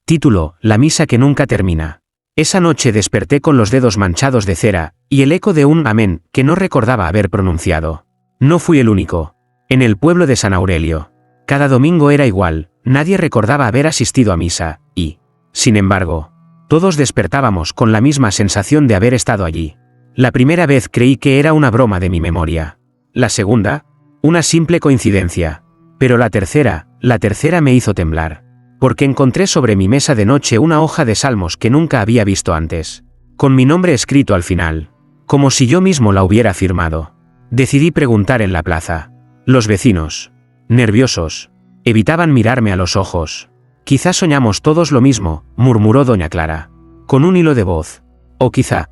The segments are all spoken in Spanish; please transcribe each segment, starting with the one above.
Título: La misa que nunca termina. Esa noche desperté con los dedos manchados de cera, y el eco de un amén que no recordaba haber pronunciado. No fui el único. En el pueblo de San Aurelio. Cada domingo era igual, nadie recordaba haber asistido a misa, y, sin embargo, todos despertábamos con la misma sensación de haber estado allí. La primera vez creí que era una broma de mi memoria. La segunda, una simple coincidencia. Pero la tercera me hizo temblar. Porque encontré sobre mi mesa de noche una hoja de salmos que nunca había visto antes. Con mi nombre escrito al final. Como si yo mismo la hubiera firmado. Decidí preguntar en la plaza. Los vecinos, nerviosos, evitaban mirarme a los ojos. Quizá soñamos todos lo mismo, murmuró doña Clara. Con un hilo de voz. O quizá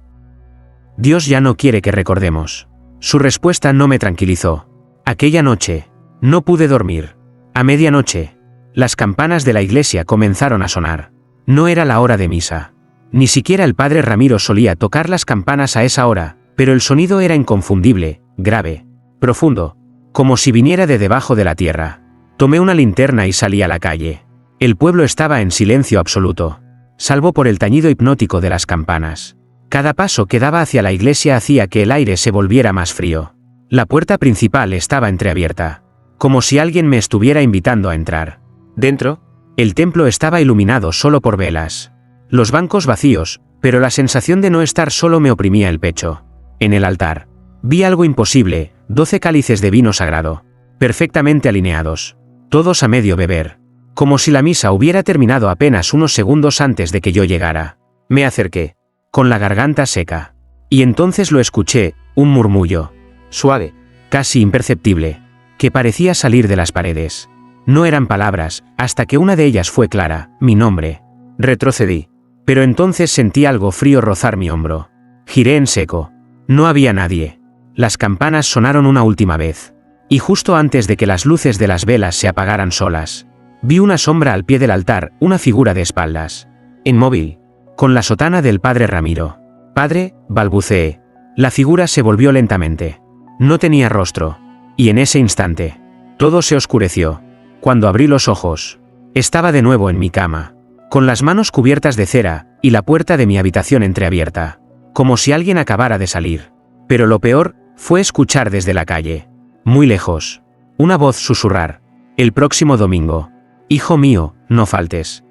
Dios ya no quiere que recordemos. Su respuesta no me tranquilizó. Aquella noche, no pude dormir. A medianoche, las campanas de la iglesia comenzaron a sonar. No era la hora de misa. Ni siquiera el padre Ramiro solía tocar las campanas a esa hora, pero el sonido era inconfundible, grave, profundo, como si viniera de debajo de la tierra. Tomé una linterna y salí a la calle. El pueblo estaba en silencio absoluto, salvo por el tañido hipnótico de las campanas. Cada paso que daba hacia la iglesia hacía que el aire se volviera más frío. La puerta principal estaba entreabierta, como si alguien me estuviera invitando a entrar. Dentro, el templo estaba iluminado solo por velas. Los bancos vacíos, pero la sensación de no estar solo me oprimía el pecho. En el altar, vi algo imposible, 12 cálices de vino sagrado, perfectamente alineados, todos a medio beber, como si la misa hubiera terminado apenas unos segundos antes de que yo llegara. Me acerqué, con la garganta seca, y entonces lo escuché, un murmullo, suave, casi imperceptible, que parecía salir de las paredes. No eran palabras, hasta que una de ellas fue clara, mi nombre. Retrocedí. Pero entonces sentí algo frío rozar mi hombro. Giré en seco. No había nadie. Las campanas sonaron una última vez. Y justo antes de que las luces de las velas se apagaran solas, vi una sombra al pie del altar, una figura de espaldas. Inmóvil. Con la sotana del padre Ramiro. Padre, balbuceé. La figura se volvió lentamente. No tenía rostro. Y en ese instante, todo se oscureció. Cuando abrí los ojos, estaba de nuevo en mi cama, con las manos cubiertas de cera, y la puerta de mi habitación entreabierta, como si alguien acabara de salir. Pero lo peor, fue escuchar desde la calle, muy lejos, una voz susurrar: el próximo domingo, hijo mío, no faltes.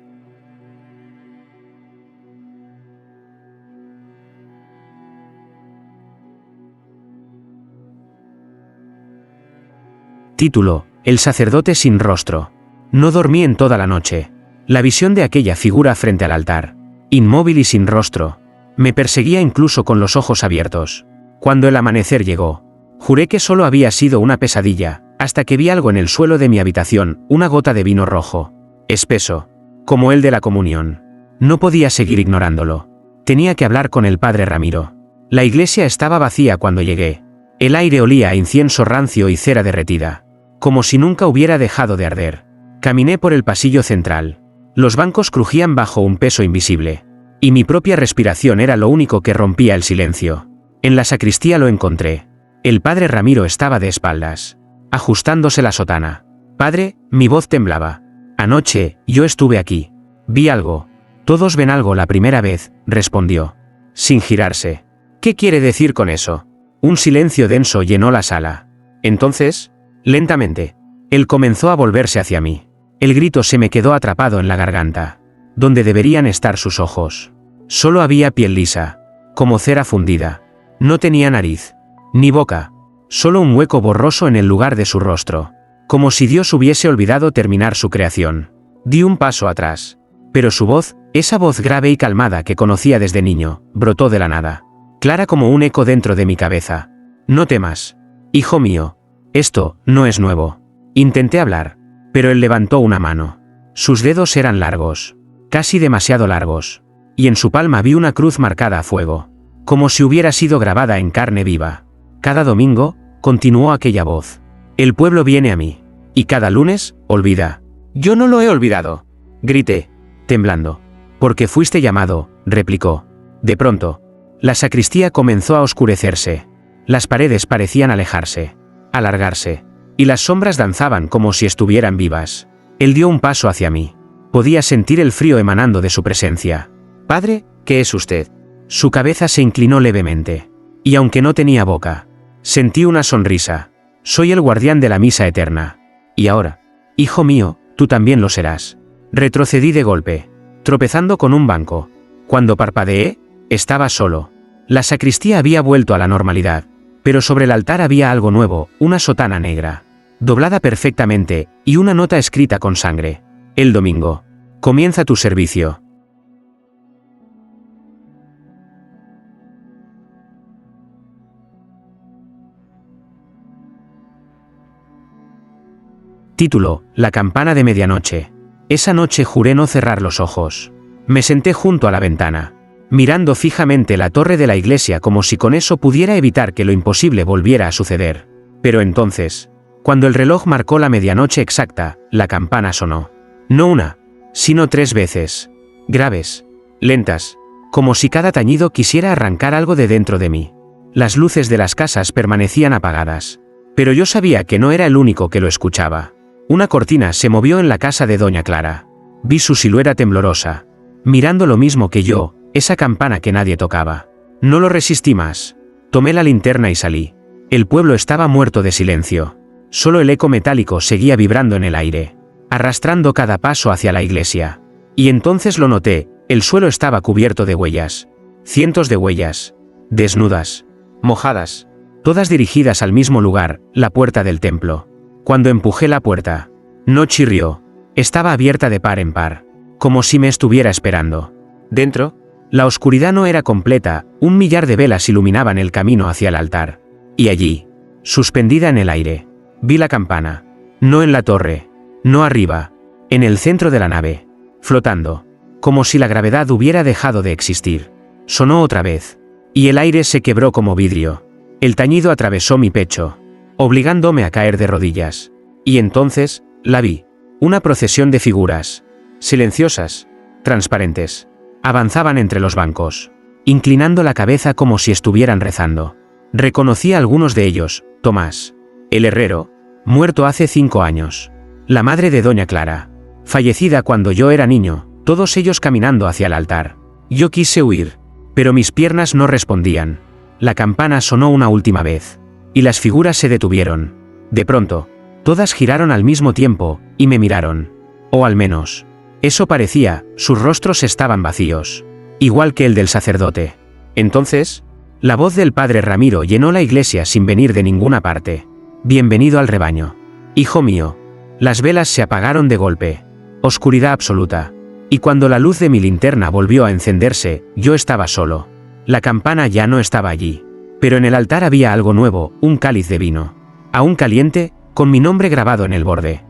Título: El sacerdote sin rostro. No dormí en toda la noche. La visión de aquella figura frente al altar, inmóvil y sin rostro, me perseguía incluso con los ojos abiertos. Cuando el amanecer llegó, juré que solo había sido una pesadilla, hasta que vi algo en el suelo de mi habitación, una gota de vino rojo, espeso, como el de la comunión. No podía seguir ignorándolo. Tenía que hablar con el padre Ramiro. La iglesia estaba vacía cuando llegué. El aire olía a incienso rancio y cera derretida, como si nunca hubiera dejado de arder. Caminé por el pasillo central. Los bancos crujían bajo un peso invisible, y mi propia respiración era lo único que rompía el silencio. En la sacristía lo encontré. El padre Ramiro estaba de espaldas, ajustándose la sotana. Padre, mi voz temblaba. Anoche, yo estuve aquí. Vi algo. Todos ven algo la primera vez, respondió, sin girarse. ¿Qué quiere decir con eso? Un silencio denso llenó la sala. Entonces, lentamente, él comenzó a volverse hacia mí. El grito se me quedó atrapado en la garganta, donde deberían estar sus ojos. Solo había piel lisa, como cera fundida. No tenía nariz, ni boca, solo un hueco borroso en el lugar de su rostro, como si Dios hubiese olvidado terminar su creación. Di un paso atrás, pero su voz, esa voz grave y calmada que conocía desde niño, brotó de la nada, clara como un eco dentro de mi cabeza. No temas, hijo mío. Esto no es nuevo. Intenté hablar, pero él levantó una mano. Sus dedos eran largos, casi demasiado largos, y en su palma vi una cruz marcada a fuego, como si hubiera sido grabada en carne viva. Cada domingo, continuó aquella voz, el pueblo viene a mí, y cada lunes, olvida. Yo no lo he olvidado, grité, temblando. Porque fuiste llamado, replicó. De pronto, la sacristía comenzó a oscurecerse. Las paredes parecían alejarse, alargarse, y las sombras danzaban como si estuvieran vivas. Él dio un paso hacia mí. Podía sentir el frío emanando de su presencia. «Padre, ¿qué es usted?». Su cabeza se inclinó levemente. Y aunque no tenía boca, sentí una sonrisa. «Soy el guardián de la misa eterna. Y ahora, hijo mío, tú también lo serás». Retrocedí de golpe, tropezando con un banco. Cuando parpadeé, estaba solo. La sacristía había vuelto a la normalidad, pero sobre el altar había algo nuevo, una sotana negra, doblada perfectamente, y una nota escrita con sangre. «El domingo. Comienza tu servicio». Título: La campana de medianoche. Esa noche juré no cerrar los ojos. Me senté junto a la ventana, mirando fijamente la torre de la iglesia como si con eso pudiera evitar que lo imposible volviera a suceder. Pero entonces, cuando el reloj marcó la medianoche exacta, la campana sonó. No una, sino 3 veces. Graves, lentas, como si cada tañido quisiera arrancar algo de dentro de mí. Las luces de las casas permanecían apagadas. Pero yo sabía que no era el único que lo escuchaba. Una cortina se movió en la casa de doña Clara. Vi su silueta temblorosa, mirando lo mismo que yo, esa campana que nadie tocaba. No lo resistí más. Tomé la linterna y salí. El pueblo estaba muerto de silencio. Solo el eco metálico seguía vibrando en el aire, arrastrando cada paso hacia la iglesia. Y entonces lo noté, el suelo estaba cubierto de huellas. Cientos de huellas. Desnudas. Mojadas. Todas dirigidas al mismo lugar, la puerta del templo. Cuando empujé la puerta, no chirrió. Estaba abierta de par en par, como si me estuviera esperando. Dentro, la oscuridad no era completa, 1 millar de velas iluminaban el camino hacia el altar. Y allí, suspendida en el aire, vi la campana. No en la torre, no arriba, en el centro de la nave, flotando, como si la gravedad hubiera dejado de existir. Sonó otra vez, y el aire se quebró como vidrio. El tañido atravesó mi pecho, obligándome a caer de rodillas. Y entonces, la vi. Una procesión de figuras, silenciosas, transparentes, avanzaban entre los bancos, inclinando la cabeza como si estuvieran rezando. Reconocí a algunos de ellos: Tomás, el herrero, muerto hace 5 años. La madre de doña Clara, fallecida cuando yo era niño, todos ellos caminando hacia el altar. Yo quise huir, pero mis piernas no respondían. La campana sonó una última vez, y las figuras se detuvieron. De pronto, todas giraron al mismo tiempo, y me miraron. O al menos, eso parecía, sus rostros estaban vacíos, igual que el del sacerdote. Entonces, la voz del padre Ramiro llenó la iglesia sin venir de ninguna parte. «Bienvenido al rebaño. Hijo mío». Las velas se apagaron de golpe. Oscuridad absoluta. Y cuando la luz de mi linterna volvió a encenderse, yo estaba solo. La campana ya no estaba allí. Pero en el altar había algo nuevo, un cáliz de vino. Aún caliente, con mi nombre grabado en el borde.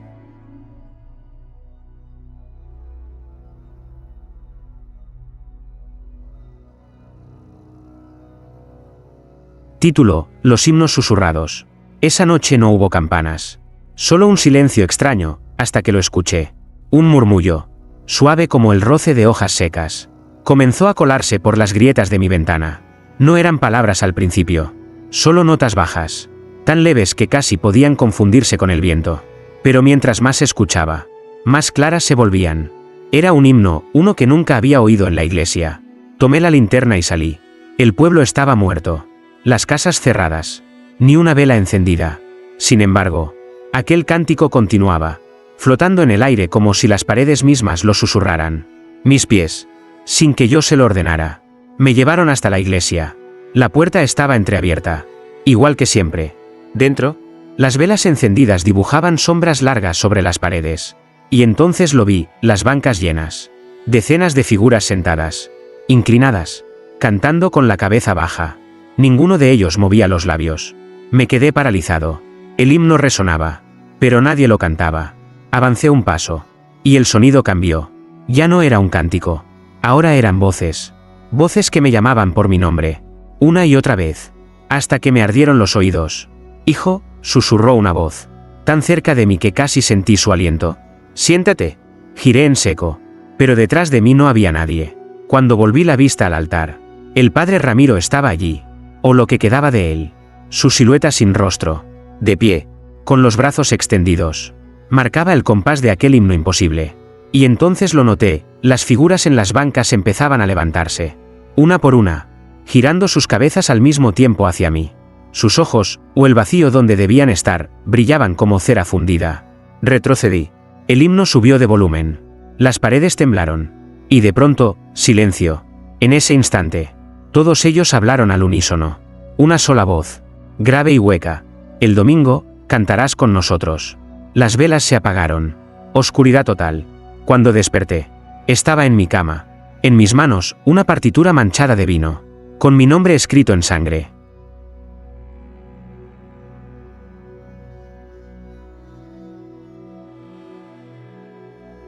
Título: Los himnos susurrados. Esa noche no hubo campanas. Solo un silencio extraño, hasta que lo escuché. Un murmullo, suave como el roce de hojas secas, comenzó a colarse por las grietas de mi ventana. No eran palabras al principio, solo notas bajas, tan leves que casi podían confundirse con el viento. Pero mientras más escuchaba, más claras se volvían. Era un himno, uno que nunca había oído en la iglesia. Tomé la linterna y salí. El pueblo estaba muerto, las casas cerradas, ni una vela encendida. Sin embargo, aquel cántico continuaba, flotando en el aire como si las paredes mismas lo susurraran. Mis pies, sin que yo se lo ordenara, me llevaron hasta la iglesia. La puerta estaba entreabierta, igual que siempre. Dentro, las velas encendidas dibujaban sombras largas sobre las paredes. Y entonces lo vi, las bancas llenas. Decenas de figuras sentadas, inclinadas, cantando con la cabeza baja. Ninguno de ellos movía los labios. Me quedé paralizado. El himno resonaba, pero nadie lo cantaba. Avancé un paso, y el sonido cambió. Ya no era un cántico, ahora eran voces. Voces que me llamaban por mi nombre, una y otra vez, hasta que me ardieron los oídos. «Hijo», susurró una voz, tan cerca de mí que casi sentí su aliento. «Siéntate». Giré en seco, pero detrás de mí no había nadie. Cuando volví la vista al altar, el padre Ramiro estaba allí, o lo que quedaba de él, su silueta sin rostro, de pie, con los brazos extendidos. Marcaba el compás de aquel himno imposible. Y entonces lo noté, las figuras en las bancas empezaban a levantarse. Una por una, girando sus cabezas al mismo tiempo hacia mí. Sus ojos, o el vacío donde debían estar, brillaban como cera fundida. Retrocedí. El himno subió de volumen. Las paredes temblaron. Y de pronto, silencio. En ese instante, todos ellos hablaron al unísono. Una sola voz, grave y hueca. El domingo, cantarás con nosotros. Las velas se apagaron. Oscuridad total. Cuando desperté, estaba en mi cama. En mis manos, una partitura manchada de vino, con mi nombre escrito en sangre.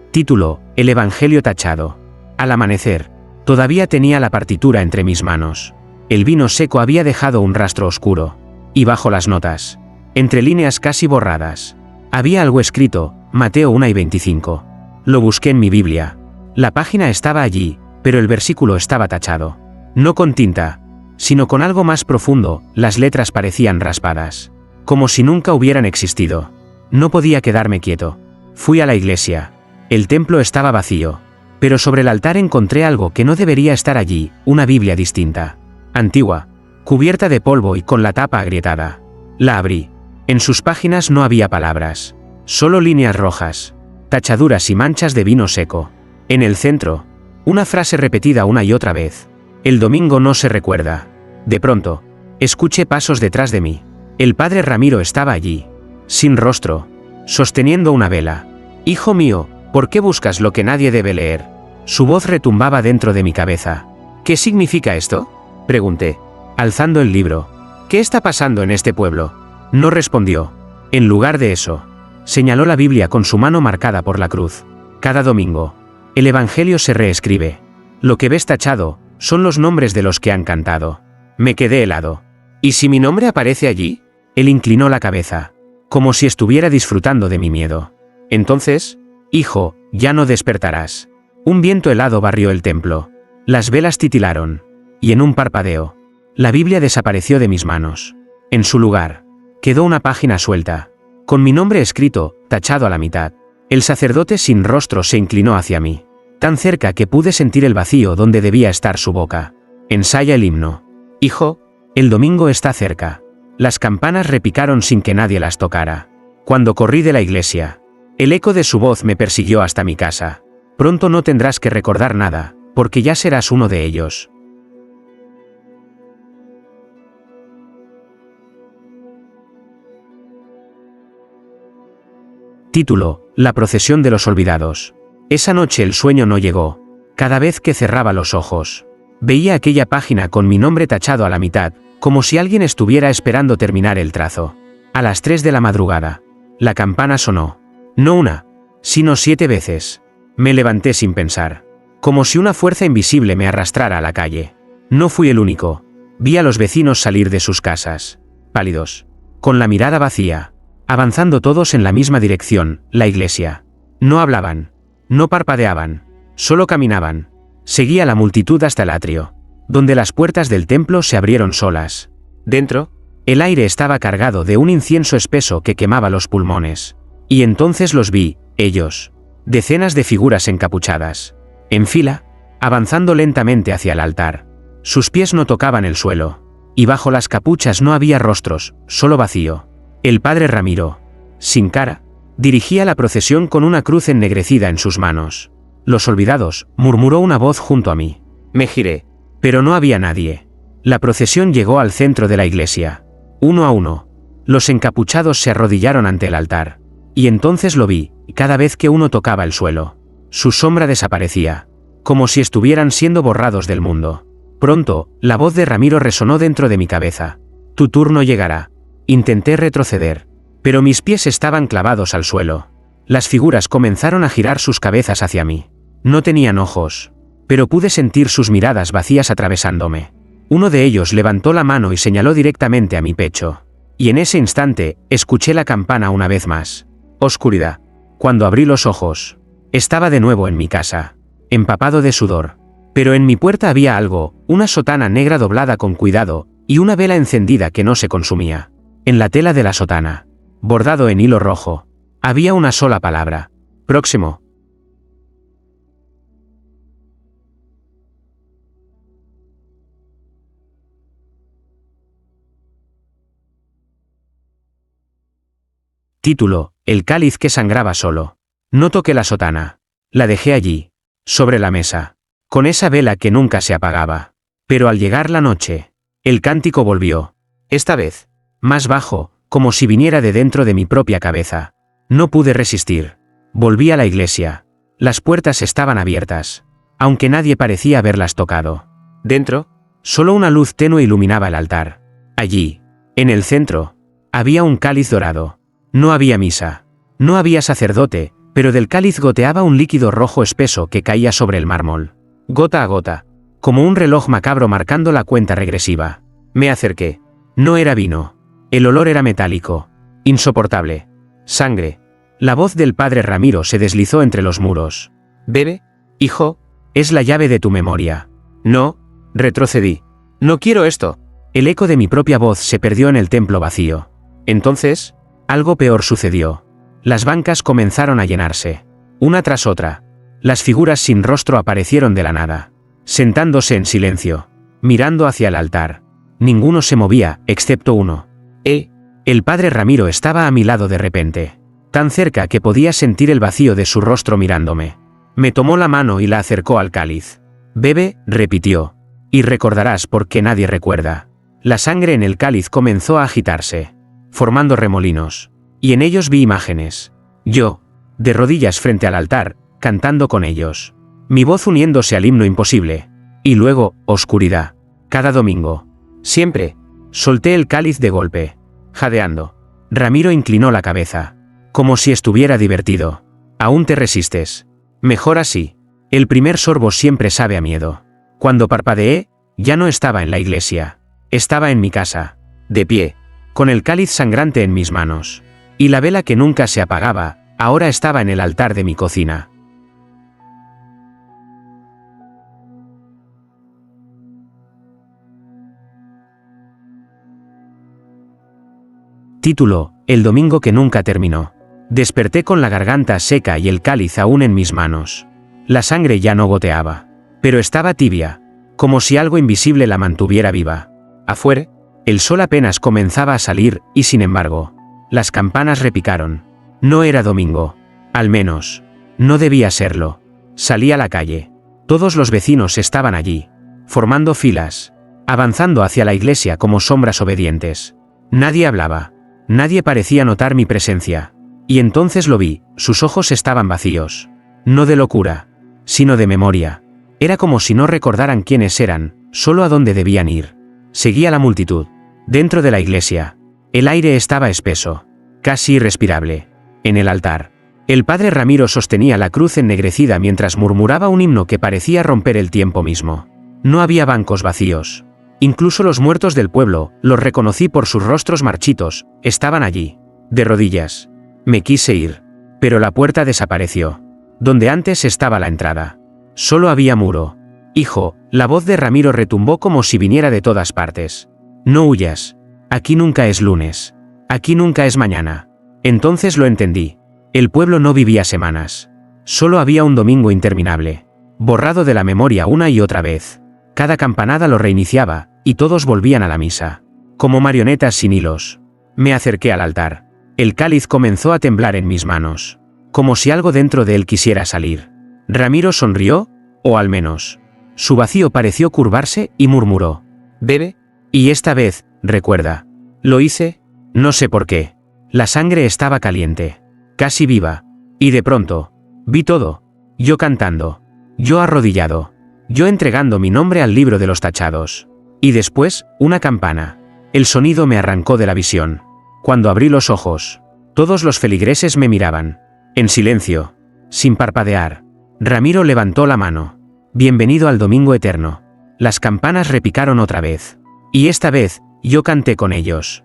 Título: El Evangelio tachado. Al amanecer, todavía tenía la partitura entre mis manos. El vino seco había dejado un rastro oscuro. Y bajo las notas, entre líneas casi borradas, había algo escrito: Mateo 1:25. Lo busqué en mi Biblia. La página estaba allí, pero el versículo estaba tachado. No con tinta, sino con algo más profundo. Las letras parecían raspadas, como si nunca hubieran existido. No podía quedarme quieto. Fui a la iglesia. El templo estaba vacío, pero sobre el altar encontré algo que no debería estar allí: una Biblia distinta, antigua, cubierta de polvo y con la tapa agrietada. La abrí. En sus páginas no había palabras, solo líneas rojas, tachaduras y manchas de vino seco. En el centro, una frase repetida una y otra vez: el domingo no se recuerda. De pronto, escuché pasos detrás de mí. El padre Ramiro estaba allí, sin rostro, sosteniendo una vela. Hijo mío, ¿por qué buscas lo que nadie debe leer? Su voz retumbaba dentro de mi cabeza. ¿Qué significa esto?, pregunté, alzando el libro. ¿Qué está pasando en este pueblo? No respondió. En lugar de eso, señaló la Biblia con su mano marcada por la cruz. Cada domingo, el Evangelio se reescribe. Lo que ves tachado son los nombres de los que han cantado. Me quedé helado. ¿Y si mi nombre aparece allí? Él inclinó la cabeza, como si estuviera disfrutando de mi miedo. Entonces, hijo, ya no despertarás. Un viento helado barrió el templo. Las velas titilaron. Y en un parpadeo, la Biblia desapareció de mis manos. En su lugar, quedó una página suelta, con mi nombre escrito, tachado a la mitad. El sacerdote sin rostro se inclinó hacia mí, tan cerca que pude sentir el vacío donde debía estar su boca. Ensaya el himno. Hijo, el domingo está cerca. Las campanas repicaron sin que nadie las tocara. Cuando corrí de la iglesia, el eco de su voz me persiguió hasta mi casa. Pronto no tendrás que recordar nada, porque ya serás uno de ellos. Título: La procesión de los olvidados. Esa noche el sueño no llegó. Cada vez que cerraba los ojos, veía aquella página con mi nombre tachado a la mitad, como si alguien estuviera esperando terminar el trazo. A las 3 de la madrugada, la campana sonó. No una, sino 7 veces. Me levanté sin pensar, como si una fuerza invisible me arrastrara a la calle. No fui el único. Vi a los vecinos salir de sus casas, pálidos, con la mirada vacía, avanzando todos en la misma dirección, la iglesia. No hablaban, no parpadeaban, solo caminaban. Seguía la multitud hasta el atrio, donde las puertas del templo se abrieron solas. Dentro, el aire estaba cargado de un incienso espeso que quemaba los pulmones. Y entonces los vi, ellos, decenas de figuras encapuchadas, en fila, avanzando lentamente hacia el altar. Sus pies no tocaban el suelo, y bajo las capuchas no había rostros, solo vacío. El padre Ramiro, sin cara, dirigía la procesión con una cruz ennegrecida en sus manos. Los olvidados, murmuró una voz junto a mí. Me giré, pero no había nadie. La procesión llegó al centro de la iglesia. Uno a uno, los encapuchados se arrodillaron ante el altar. Y entonces lo vi, cada vez que uno tocaba el suelo, su sombra desaparecía, como si estuvieran siendo borrados del mundo. Pronto, la voz de Ramiro resonó dentro de mi cabeza. Tu turno llegará. Intenté retroceder, pero mis pies estaban clavados al suelo. Las figuras comenzaron a girar sus cabezas hacia mí. No tenían ojos, pero pude sentir sus miradas vacías atravesándome. Uno de ellos levantó la mano y señaló directamente a mi pecho. Y en ese instante, escuché la campana una vez más. Oscuridad. Cuando abrí los ojos, estaba de nuevo en mi casa, empapado de sudor. Pero en mi puerta había algo, una sotana negra doblada con cuidado, y una vela encendida que no se consumía. En la tela de la sotana, bordado en hilo rojo, había una sola palabra: próximo. Título: El cáliz que sangraba solo. No toqué la sotana. La dejé allí, sobre la mesa, con esa vela que nunca se apagaba. Pero al llegar la noche, el cántico volvió. Esta vez, más bajo, como si viniera de dentro de mi propia cabeza. No pude resistir. Volví a la iglesia. Las puertas estaban abiertas, aunque nadie parecía haberlas tocado. Dentro, solo una luz tenue iluminaba el altar. Allí, en el centro, había un cáliz dorado. No había misa. No había sacerdote, pero del cáliz goteaba un líquido rojo espeso que caía sobre el mármol. Gota a gota, como un reloj macabro marcando la cuenta regresiva. Me acerqué. No era vino. El olor era metálico. Insoportable. Sangre. La voz del padre Ramiro se deslizó entre los muros. «Bebe, hijo, es la llave de tu memoria». «No», retrocedí. «No quiero esto». El eco de mi propia voz se perdió en el templo vacío. Entonces, algo peor sucedió. Las bancas comenzaron a llenarse. Una tras otra. Las figuras sin rostro aparecieron de la nada, sentándose en silencio, mirando hacia el altar. Ninguno se movía, excepto uno. El padre Ramiro estaba a mi lado de repente, tan cerca que podía sentir el vacío de su rostro mirándome. Me tomó la mano y la acercó al cáliz. «Bebe», repitió, «y recordarás por qué nadie recuerda». La sangre en el cáliz comenzó a agitarse, formando remolinos, y en ellos vi imágenes. Yo, de rodillas frente al altar, cantando con ellos, mi voz uniéndose al himno imposible. Y luego, oscuridad. Cada domingo. Siempre. Solté el cáliz de golpe, jadeando. Ramiro inclinó la cabeza, como si estuviera divertido. «Aún te resistes. Mejor así. El primer sorbo siempre sabe a miedo». Cuando parpadeé, ya no estaba en la iglesia. Estaba en mi casa, de pie, con el cáliz sangrante en mis manos. Y la vela que nunca se apagaba, ahora estaba en el altar de mi cocina. Título: El domingo que nunca terminó. Desperté con la garganta seca y el cáliz aún en mis manos. La sangre ya no goteaba, pero estaba tibia, como si algo invisible la mantuviera viva. Afuera, el sol apenas comenzaba a salir y, sin embargo, las campanas repicaron. No era domingo. Al menos, no debía serlo. Salí a la calle. Todos los vecinos estaban allí, formando filas, avanzando hacia la iglesia como sombras obedientes. Nadie hablaba. Nadie parecía notar mi presencia. Y entonces lo vi, sus ojos estaban vacíos. No de locura, sino de memoria. Era como si no recordaran quiénes eran, solo a dónde debían ir. Seguía la multitud. Dentro de la iglesia, el aire estaba espeso, casi irrespirable. En el altar, el padre Ramiro sostenía la cruz ennegrecida mientras murmuraba un himno que parecía romper el tiempo mismo. No había bancos vacíos. Incluso los muertos del pueblo, los reconocí por sus rostros marchitos, estaban allí, de rodillas. Me quise ir, pero la puerta desapareció. Donde antes estaba la entrada, solo había muro. «Hijo», la voz de Ramiro retumbó como si viniera de todas partes. «No huyas. Aquí nunca es lunes. Aquí nunca es mañana». Entonces lo entendí. El pueblo no vivía semanas. Solo había un domingo interminable, borrado de la memoria una y otra vez. Cada campanada lo reiniciaba, y todos volvían a la misa, como marionetas sin hilos. Me acerqué al altar. El cáliz comenzó a temblar en mis manos, como si algo dentro de él quisiera salir. Ramiro sonrió, o al menos, su vacío pareció curvarse y murmuró: «Bebe». Y esta vez, recuerda, lo hice, no sé por qué. La sangre estaba caliente, casi viva, y de pronto, vi todo. Yo cantando, yo arrodillado, yo entregando mi nombre al libro de los tachados. Y después, una campana. El sonido me arrancó de la visión. Cuando abrí los ojos, todos los feligreses me miraban, en silencio, sin parpadear. Ramiro levantó la mano. «Bienvenido al domingo eterno». Las campanas repicaron otra vez. Y esta vez, yo canté con ellos.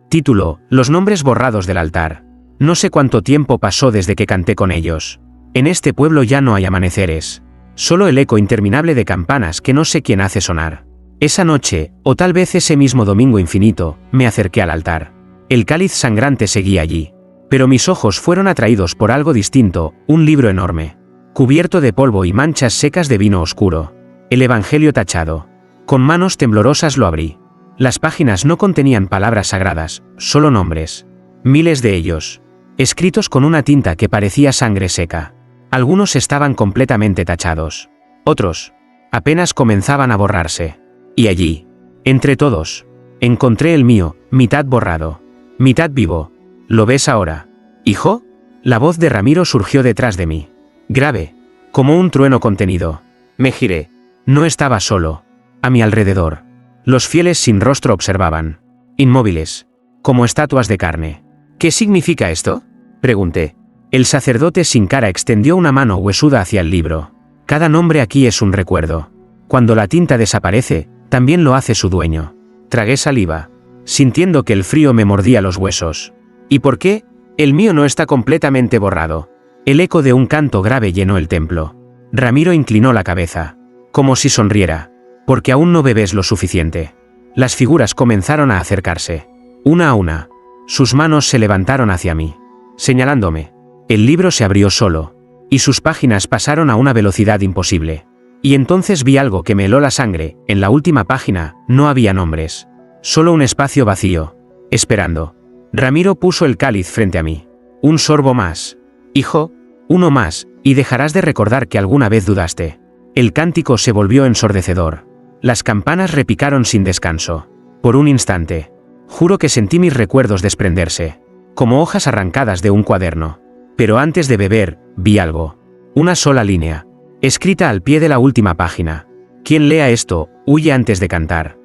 Título: Los nombres borrados del altar. No sé cuánto tiempo pasó desde que canté con ellos. En este pueblo ya no hay amaneceres. Solo el eco interminable de campanas que no sé quién hace sonar. Esa noche, o tal vez ese mismo domingo infinito, me acerqué al altar. El cáliz sangrante seguía allí. Pero mis ojos fueron atraídos por algo distinto, un libro enorme. cubierto de polvo y manchas secas de vino oscuro. El Evangelio tachado. Con manos temblorosas lo abrí. Las páginas no contenían palabras sagradas, solo nombres. Miles de ellos. Escritos con una tinta que parecía sangre seca. Algunos estaban completamente tachados. Otros apenas comenzaban a borrarse. Y allí, entre todos, encontré el mío, mitad borrado, mitad vivo. ¿Lo ves ahora, hijo? La voz de Ramiro surgió detrás de mí. Grave, como un trueno contenido. Me giré. No estaba solo. A mi alrededor. Los fieles sin rostro observaban. Inmóviles. Como estatuas de carne. ¿Qué significa esto?, pregunté. El sacerdote sin cara extendió una mano huesuda hacia el libro. Cada nombre aquí es un recuerdo. Cuando la tinta desaparece, también lo hace su dueño. Tragué saliva, sintiendo que el frío me mordía los huesos. ¿Y por qué? El mío no está completamente borrado. El eco de un canto grave llenó el templo. Ramiro inclinó la cabeza, como si sonriera. Porque aún no bebes lo suficiente. Las figuras comenzaron a acercarse. Una a una. Sus manos se levantaron hacia mí, señalándome. El libro se abrió solo, y sus páginas pasaron a una velocidad imposible. Y entonces vi algo que me heló la sangre. En la última página, no había nombres. Solo un espacio vacío, esperando. Ramiro puso el cáliz frente a mí. Un sorbo más. Hijo, uno más, y dejarás de recordar que alguna vez dudaste. El cántico se volvió ensordecedor. Las campanas repicaron sin descanso. Por un instante. Juro que sentí mis recuerdos desprenderse, como hojas arrancadas de un cuaderno. Pero antes de beber, vi algo. Una sola línea, escrita al pie de la última página. Quien lea esto, huye antes de cantar.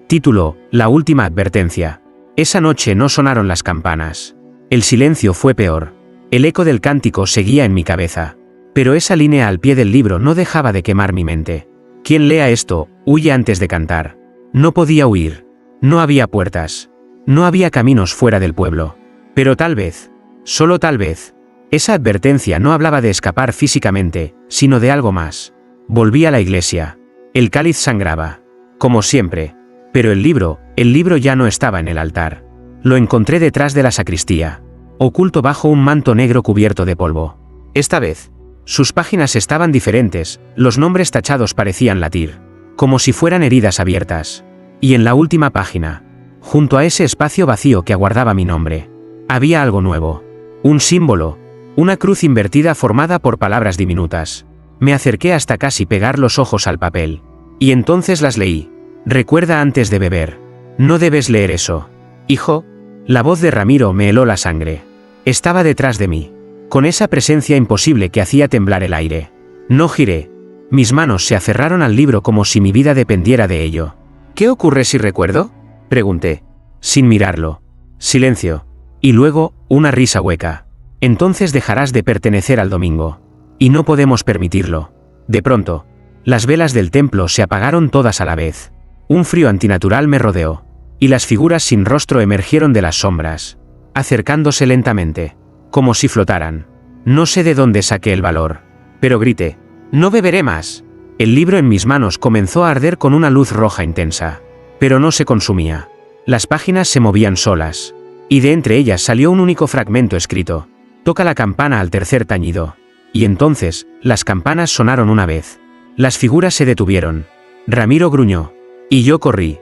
Título: La última advertencia. Esa noche no sonaron las campanas. El silencio fue peor. El eco del cántico seguía en mi cabeza. Pero esa línea al pie del libro no dejaba de quemar mi mente. Quien lea esto, huye antes de cantar. No podía huir. No había puertas. No había caminos fuera del pueblo. Pero tal vez, solo tal vez, esa advertencia no hablaba de escapar físicamente, sino de algo más. Volví a la iglesia. El cáliz sangraba, como siempre. Pero el libro ya no estaba en el altar. Lo encontré detrás de la sacristía, oculto bajo un manto negro cubierto de polvo. Esta vez, sus páginas estaban diferentes, los nombres tachados parecían latir, como si fueran heridas abiertas. Y en la última página, junto a ese espacio vacío que aguardaba mi nombre, había algo nuevo. Un símbolo, una cruz invertida formada por palabras diminutas. Me acerqué hasta casi pegar los ojos al papel. Y entonces las leí. Recuerda antes de beber. No debes leer eso. Hijo. La voz de Ramiro me heló la sangre. Estaba detrás de mí, con esa presencia imposible que hacía temblar el aire. No giré. Mis manos se aferraron al libro como si mi vida dependiera de ello. ¿Qué ocurre si recuerdo?, pregunté, sin mirarlo. Silencio. Y luego, una risa hueca. Entonces dejarás de pertenecer al domingo. Y no podemos permitirlo. De pronto, las velas del templo se apagaron todas a la vez. Un frío antinatural me rodeó. Y las figuras sin rostro emergieron de las sombras, acercándose lentamente, como si flotaran. No sé de dónde saqué el valor, pero grité: «¡No beberé más!». El libro en mis manos comenzó a arder con una luz roja intensa, pero no se consumía. Las páginas se movían solas, y de entre ellas salió un único fragmento escrito: «Toca la campana al tercer tañido». Y entonces, las campanas sonaron una vez. Las figuras se detuvieron. Ramiro gruñó. Y yo corrí.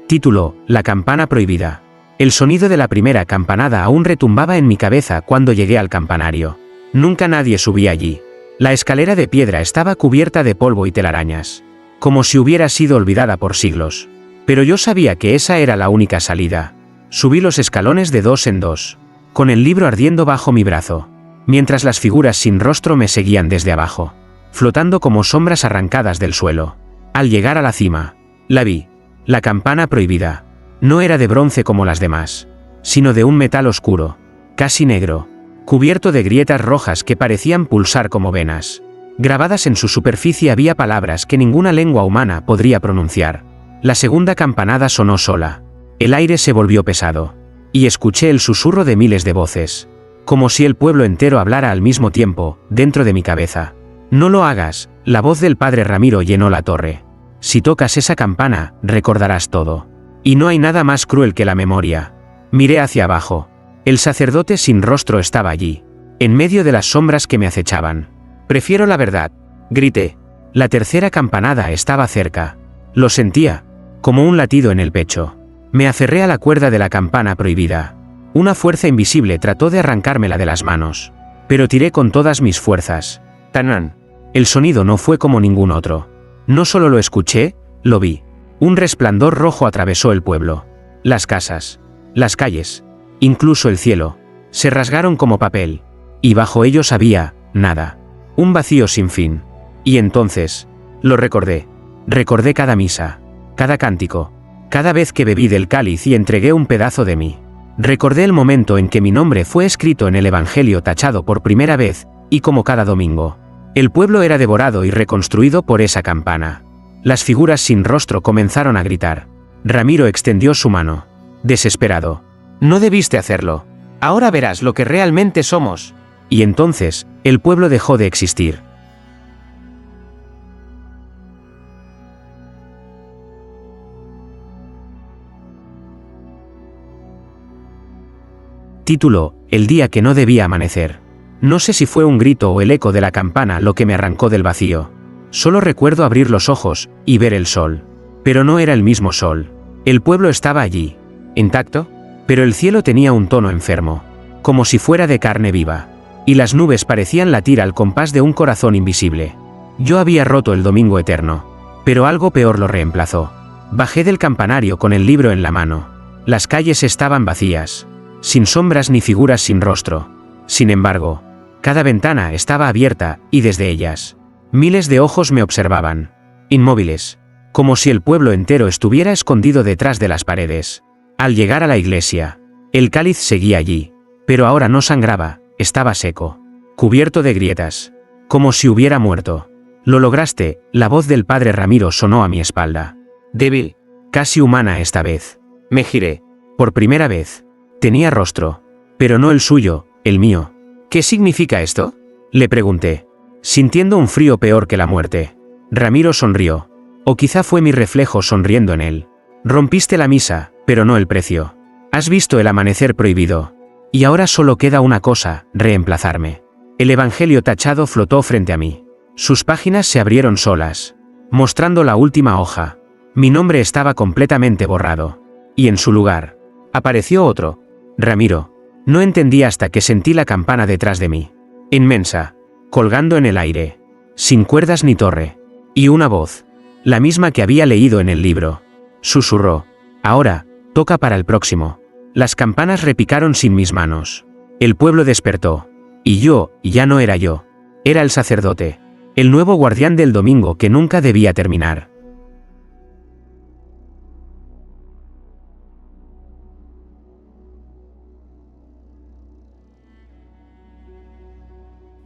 Título: La campana prohibida. El sonido de la primera campanada aún retumbaba en mi cabeza cuando llegué al campanario. Nunca nadie subía allí. La escalera de piedra estaba cubierta de polvo y telarañas, como si hubiera sido olvidada por siglos. Pero yo sabía que esa era la única salida. Subí los escalones de dos en dos, con el libro ardiendo bajo mi brazo, mientras las figuras sin rostro me seguían desde abajo, flotando como sombras arrancadas del suelo. Al llegar a la cima, la vi. La campana prohibida. No era de bronce como las demás, sino de un metal oscuro, casi negro, cubierto de grietas rojas que parecían pulsar como venas. Grabadas en su superficie había palabras que ninguna lengua humana podría pronunciar. La segunda campanada sonó sola. El aire se volvió pesado. Y escuché el susurro de miles de voces. Como si el pueblo entero hablara al mismo tiempo, dentro de mi cabeza. No lo hagas, la voz del padre Ramiro llenó la torre. Si tocas esa campana, recordarás todo. Y no hay nada más cruel que la memoria. Miré hacia abajo. El sacerdote sin rostro estaba allí, en medio de las sombras que me acechaban. Prefiero la verdad, grité. La tercera campanada estaba cerca. Lo sentía, como un latido en el pecho. Me aferré a la cuerda de la campana prohibida. Una fuerza invisible trató de arrancármela de las manos. Pero tiré con todas mis fuerzas. ¡Tanán! El sonido no fue como ningún otro. No solo lo escuché, lo vi. Un resplandor rojo atravesó el pueblo. Las casas, las calles, incluso el cielo, se rasgaron como papel. Y bajo ellos había, nada. Un vacío sin fin. Y entonces, lo recordé. Recordé cada misa, cada cántico, cada vez que bebí del cáliz y entregué un pedazo de mí. Recordé el momento en que mi nombre fue escrito en el Evangelio tachado por primera vez, y como cada domingo. El pueblo era devorado y reconstruido por esa campana. Las figuras sin rostro comenzaron a gritar. Ramiro extendió su mano. Desesperado. No debiste hacerlo. Ahora verás lo que realmente somos. Y entonces, el pueblo dejó de existir. Título: El día que no debía amanecer. No sé si fue un grito o el eco de la campana lo que me arrancó del vacío. Solo recuerdo abrir los ojos y ver el sol. Pero no era el mismo sol. El pueblo estaba allí, intacto, pero el cielo tenía un tono enfermo, como si fuera de carne viva. Y las nubes parecían latir al compás de un corazón invisible. Yo había roto el domingo eterno, pero algo peor lo reemplazó. Bajé del campanario con el libro en la mano. Las calles estaban vacías, sin sombras ni figuras sin rostro. Sin embargo, cada ventana estaba abierta, y desde ellas, miles de ojos me observaban, inmóviles, como si el pueblo entero estuviera escondido detrás de las paredes. Al llegar a la iglesia, el cáliz seguía allí, pero ahora no sangraba, estaba seco, cubierto de grietas, como si hubiera muerto. Lo lograste, la voz del padre Ramiro sonó a mi espalda. Débil, casi humana esta vez. Me giré. Por primera vez. Tenía rostro, pero no el suyo, el mío. ¿Qué significa esto?, le pregunté, sintiendo un frío peor que la muerte. Ramiro sonrió. O quizá fue mi reflejo sonriendo en él. Rompiste la misa, pero no el precio. Has visto el amanecer prohibido. Y ahora solo queda una cosa, reemplazarme. El Evangelio tachado flotó frente a mí. Sus páginas se abrieron solas, mostrando la última hoja. Mi nombre estaba completamente borrado. Y en su lugar, apareció otro. Ramiro. No entendí hasta que sentí la campana detrás de mí. Inmensa, colgando en el aire, sin cuerdas ni torre. Y una voz, la misma que había leído en el libro, susurró. Ahora, toca para el próximo. Las campanas repicaron sin mis manos. El pueblo despertó. Y yo, ya no era yo. Era el sacerdote. El nuevo guardián del domingo que nunca debía terminar.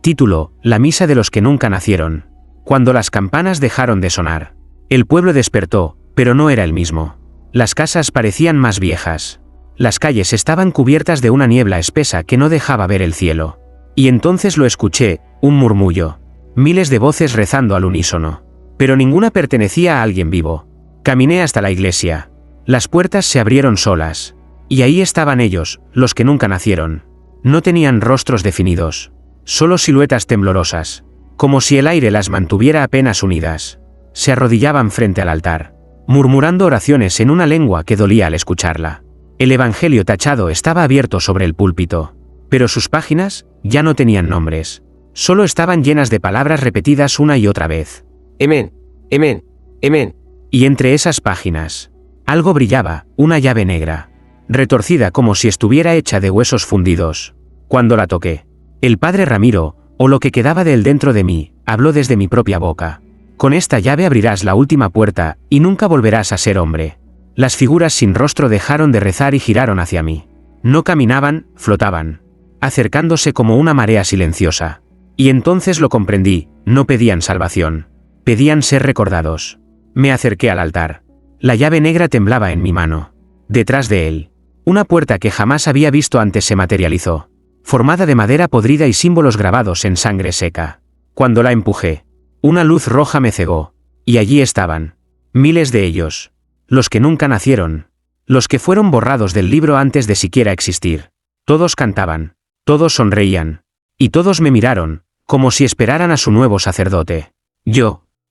Título: La misa de los que nunca nacieron. Cuando las campanas dejaron de sonar, el pueblo despertó, pero no era el mismo. Las casas parecían más viejas. Las calles estaban cubiertas de una niebla espesa que no dejaba ver el cielo. Y entonces lo escuché, un murmullo. Miles de voces rezando al unísono. Pero ninguna pertenecía a alguien vivo. Caminé hasta la iglesia. Las puertas se abrieron solas. Y ahí estaban ellos, los que nunca nacieron. No tenían rostros definidos. Solo siluetas temblorosas, como si el aire las mantuviera apenas unidas. Se arrodillaban frente al altar, murmurando oraciones en una lengua que dolía al escucharla. El Evangelio tachado estaba abierto sobre el púlpito, pero sus páginas ya no tenían nombres. Solo estaban llenas de palabras repetidas una y otra vez. Amén, amén, amén. Y entre esas páginas, algo brillaba, una llave negra, retorcida como si estuviera hecha de huesos fundidos. Cuando la toqué, el padre Ramiro, o lo que quedaba de él dentro de mí, habló desde mi propia boca. Con esta llave abrirás la última puerta, y nunca volverás a ser hombre. Las figuras sin rostro dejaron de rezar y giraron hacia mí. No caminaban, flotaban, acercándose como una marea silenciosa. Y entonces lo comprendí, no pedían salvación. Pedían ser recordados. Me acerqué al altar. La llave negra temblaba en mi mano. Detrás de él, una puerta que jamás había visto antes se materializó, formada de madera podrida y símbolos grabados en sangre seca. Cuando la empujé, una luz roja me cegó, y allí estaban, miles de ellos, los que nunca nacieron, los que fueron borrados del libro antes de siquiera existir. Todos cantaban, todos sonreían, y todos me miraron, como si esperaran a su nuevo sacerdote.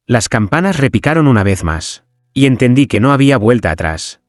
Las campanas repicaron una vez más, y entendí que no había vuelta atrás.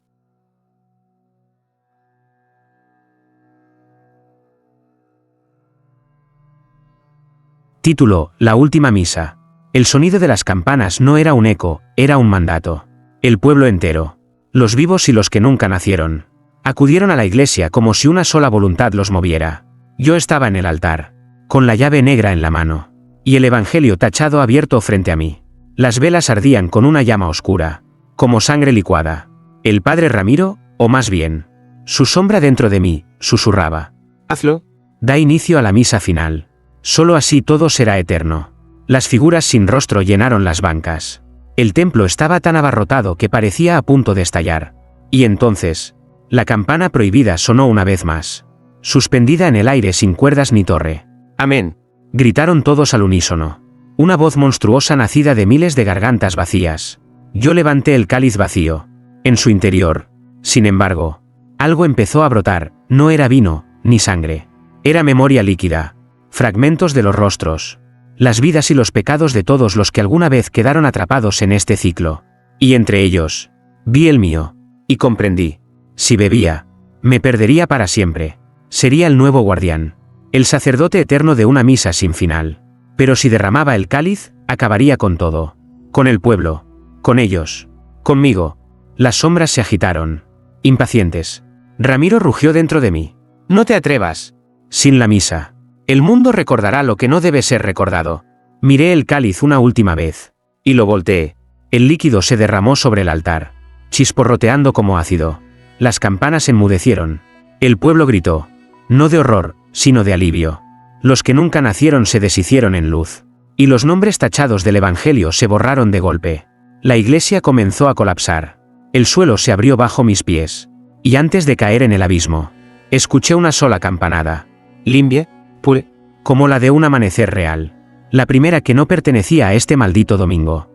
Título: La última misa. El sonido de las campanas no era un eco, era un mandato. El pueblo entero, los vivos y los que nunca nacieron, acudieron a la iglesia como si una sola voluntad los moviera. Yo estaba en el altar, con la llave negra en la mano, y el evangelio tachado abierto frente a mí. Las velas ardían con una llama oscura, como sangre licuada. El padre Ramiro, o más bien, su sombra dentro de mí, susurraba: «Hazlo. Da inicio a la misa final. Solo así todo será eterno». Las figuras sin rostro llenaron las bancas. El templo estaba tan abarrotado que parecía a punto de estallar. Y entonces, la campana prohibida sonó una vez más, suspendida en el aire sin cuerdas ni torre. «Amén», gritaron todos al unísono. Una voz monstruosa nacida de miles de gargantas vacías. Yo levanté el cáliz vacío. En su interior, sin embargo, algo empezó a brotar. No era vino, ni sangre. Era memoria líquida. Fragmentos de los rostros, las vidas y los pecados de todos los que alguna vez quedaron atrapados en este ciclo. Y entre ellos, vi el mío, y comprendí. Si bebía, me perdería para siempre. Sería el nuevo guardián, el sacerdote eterno de una misa sin final. Pero si derramaba el cáliz, acabaría con todo. Con el pueblo, con ellos, conmigo. Las sombras se agitaron, impacientes. Ramiro rugió dentro de mí. «No te atrevas. Sin la misa, el mundo recordará lo que no debe ser recordado». Miré el cáliz una última vez, y lo volteé. El líquido se derramó sobre el altar, chisporroteando como ácido. Las campanas enmudecieron. El pueblo gritó, no de horror, sino de alivio. Los que nunca nacieron se deshicieron en luz, y los nombres tachados del evangelio se borraron de golpe. La iglesia comenzó a colapsar. El suelo se abrió bajo mis pies, y antes de caer en el abismo, escuché una sola campanada, limpia, pura, como la de un amanecer real, la primera que no pertenecía a este maldito domingo.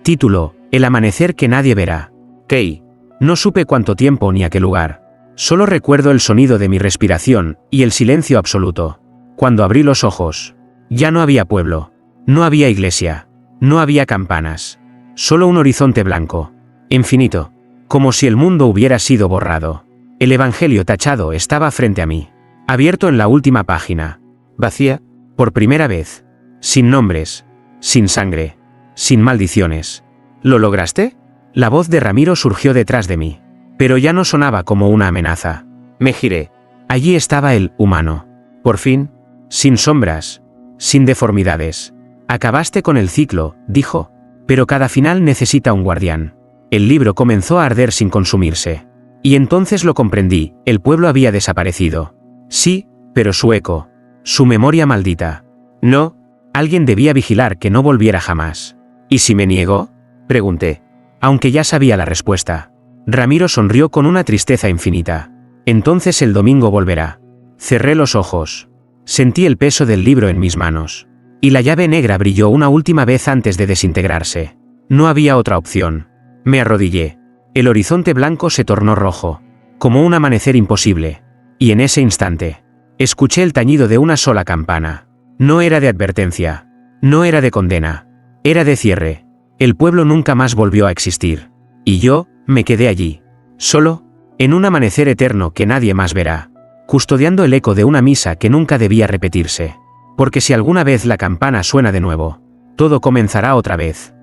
Título: El amanecer que nadie verá. Kei. No supe cuánto tiempo ni a qué lugar. Solo recuerdo el sonido de mi respiración y el silencio absoluto. Cuando abrí los ojos, ya no había pueblo, no había iglesia, no había campanas, solo un horizonte blanco, infinito, como si el mundo hubiera sido borrado. El evangelio tachado estaba frente a mí, abierto en la última página, vacía, por primera vez, sin nombres, sin sangre, sin maldiciones. ¿Lo lograste? La voz de Ramiro surgió detrás de mí, pero ya no sonaba como una amenaza. Me giré. Allí estaba el humano. Por fin, sin sombras, sin deformidades. Acabaste con el ciclo, dijo, pero cada final necesita un guardián. El libro comenzó a arder sin consumirse. Y entonces lo comprendí, el pueblo había desaparecido. Sí, pero su eco, su memoria maldita. No, alguien debía vigilar que no volviera jamás. ¿Y si me niego?, pregunté, aunque ya sabía la respuesta. Ramiro sonrió con una tristeza infinita. Entonces el domingo volverá. Cerré los ojos. Sentí el peso del libro en mis manos. Y la llave negra brilló una última vez antes de desintegrarse. No había otra opción. Me arrodillé. El horizonte blanco se tornó rojo, como un amanecer imposible. Y en ese instante, escuché el tañido de una sola campana. No era de advertencia. No era de condena. Era de cierre. El pueblo nunca más volvió a existir. Y yo, me quedé allí, solo, en un amanecer eterno que nadie más verá, custodiando el eco de una misa que nunca debía repetirse. Porque si alguna vez la campana suena de nuevo, todo comenzará otra vez.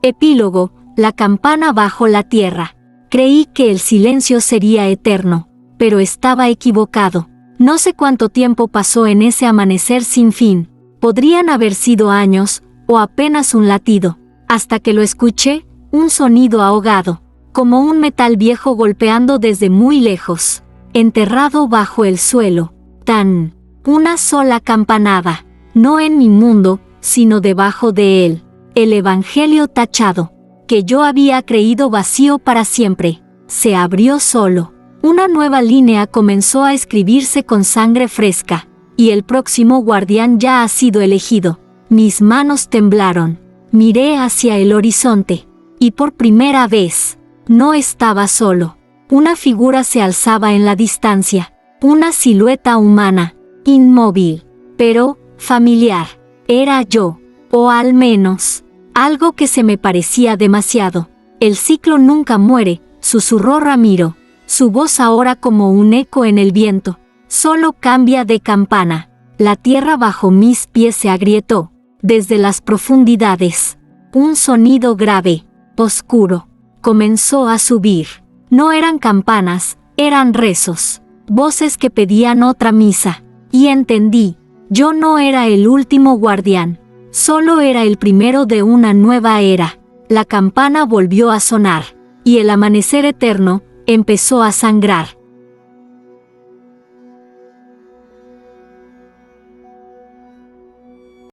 Epílogo: La campana bajo la tierra. Creí que el silencio sería eterno, pero estaba equivocado. No sé cuánto tiempo pasó en ese amanecer sin fin. Podrían haber sido años, o apenas un latido, hasta que lo escuché, un sonido ahogado. como un metal viejo golpeando desde muy lejos, enterrado bajo el suelo. Tan, una sola campanada, no en mi mundo, sino debajo de él. El evangelio tachado, que yo había creído vacío para siempre, se abrió solo. Una nueva línea comenzó a escribirse con sangre fresca, y el próximo guardián ya ha sido elegido. Mis manos temblaron. Miré hacia el horizonte, y por primera vez, no estaba solo. Una figura se alzaba en la distancia, una silueta humana, inmóvil, pero familiar. Era yo, o al menos, algo que se me parecía demasiado. El ciclo nunca muere, susurró Ramiro, su voz ahora como un eco en el viento. Solo cambia de campana. La tierra bajo mis pies se agrietó. Desde las profundidades, un sonido grave, oscuro, comenzó a subir. No eran campanas, eran rezos, voces que pedían otra misa. Y entendí, yo no era el último guardián, solo era el primero de una nueva era. La campana volvió a sonar, y el amanecer eterno empezó a sangrar.